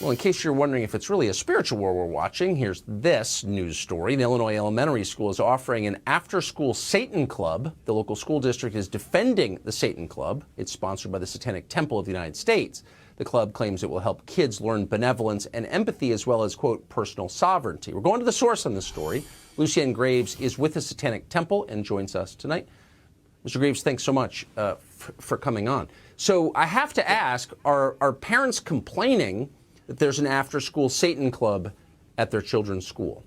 Well, in case you're wondering if it's really a spiritual war we're watching, here's this news story. The Illinois Elementary School is offering an after-school Satan Club. The local school district is defending the Satan Club. It's sponsored by the Satanic Temple of the United States. The club claims it will help kids learn benevolence and empathy as well as, quote, personal sovereignty. We're going to the source on this story. Lucien Graves is with the Satanic Temple and joins us tonight. Mr. Graves, thanks so much for coming on. So I have to ask, are parents complaining that there's an after-school Satan Club at their children's school?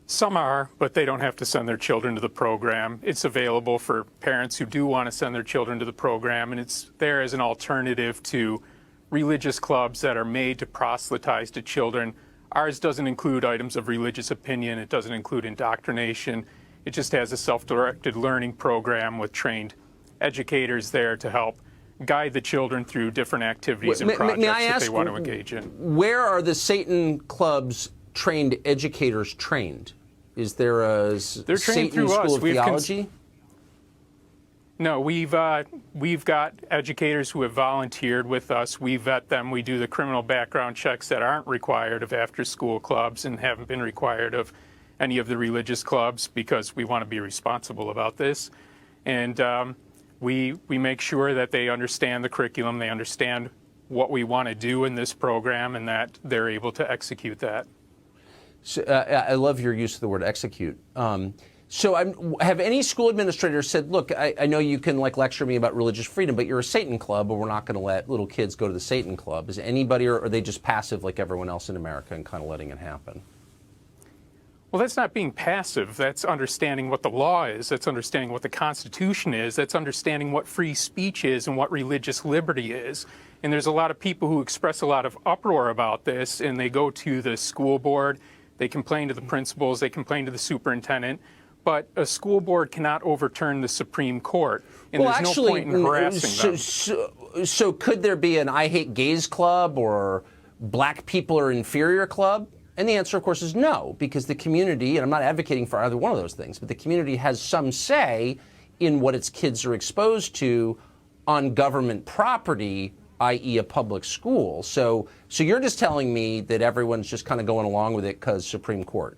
Some are, but they don't have to send their children to the program. It's available for parents who do want to send their children to the program, and it's there as an alternative to religious clubs that are made to proselytize to children. Ours doesn't include items of religious opinion. It doesn't include indoctrination. It just has a self-directed learning program with trained educators there to help guide the children through different activities and projects that they want to engage in. Where are the Satan Club's trained educators trained? Is there a Satan School of Theology? No, we've got educators who have volunteered with us. We vet them. We do the criminal background checks that aren't required of after-school clubs and haven't been required of any of the religious clubs because we want to be responsible about this. And we make sure that they understand the curriculum, they understand what we want to do in this program, and that they're able to execute that. So, I love your use of the word execute. Have any school administrators said, look, I know you can lecture me about religious freedom, but you're a Satan Club, but we're not going to let little kids go to the Satan Club. Is anybody, or are they just passive like everyone else in America and kind of letting it happen? Well, that's not being passive. That's understanding what the law is. That's understanding what the Constitution is. That's understanding what free speech is and what religious liberty is. And there's a lot of people who express a lot of uproar about this, and they go to the school board, they complain to the principals, they complain to the superintendent. But a school board cannot overturn the Supreme Court, and there's no point in harassing them. So could there be an I Hate Gays Club or Black People Are Inferior Club? And the answer, of course, is no, because the community, and I'm not advocating for either one of those things, but the community has some say in what its kids are exposed to on government property, i.e. a public school. So you're just telling me that everyone's just kind of going along with it because Supreme Court.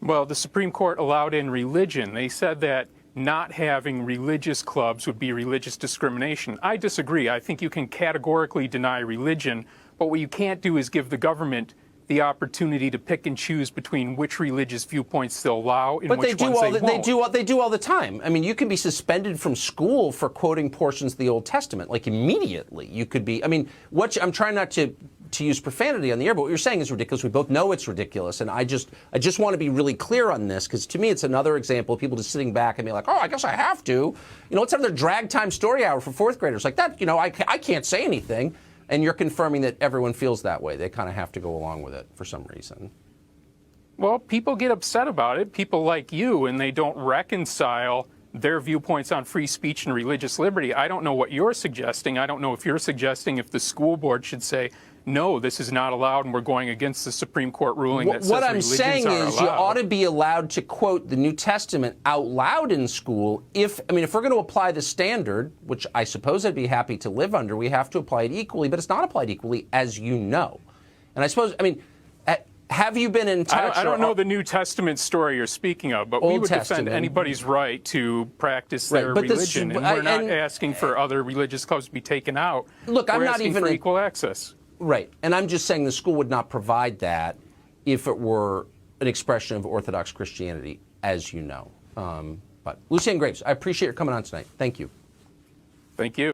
Well, the Supreme Court allowed in religion. They said that not having religious clubs would be religious discrimination. I disagree. I think you can categorically deny religion, but what you can't do is give the government the opportunity to pick and choose between which religious viewpoints they'll allow and which ones they won't. They do all the time. I mean, you can be suspended from school for quoting portions of the Old Testament, like immediately. You could be. I mean, I'm trying not to use profanity on the air, but what you're saying is ridiculous. We both know it's ridiculous, and I just want to be really clear on this, because to me it's another example of people just sitting back and being like, oh, I guess I have to. You know, let's have their drag time story hour for fourth graders like that. You know, I can't say anything. And you're confirming that everyone feels that way. They kind of have to go along with it for some reason. Well, people get upset about it, people like you, and they don't reconcile their viewpoints on free speech and religious liberty. I don't know what you're suggesting. I don't know if you're suggesting if the school board should say, no, this is not allowed, and we're going against the Supreme Court ruling that says religions are allowed. What I'm saying is you ought to be allowed to quote the New Testament out loud in school. If we're going to apply the standard, which I suppose I'd be happy to live under, we have to apply it equally, but it's not applied equally, as you know. And I suppose, have you been in touch? I don't know the New Testament story you're speaking of, but we would defend anybody's right to practice their religion, and we're not asking for other religious clubs to be taken out. Look, I'm not even for equal access. Right, and I'm just saying the school would not provide that if it were an expression of Orthodox Christianity, as you know. But Lucien Graves, I appreciate your coming on tonight. Thank you. Thank you.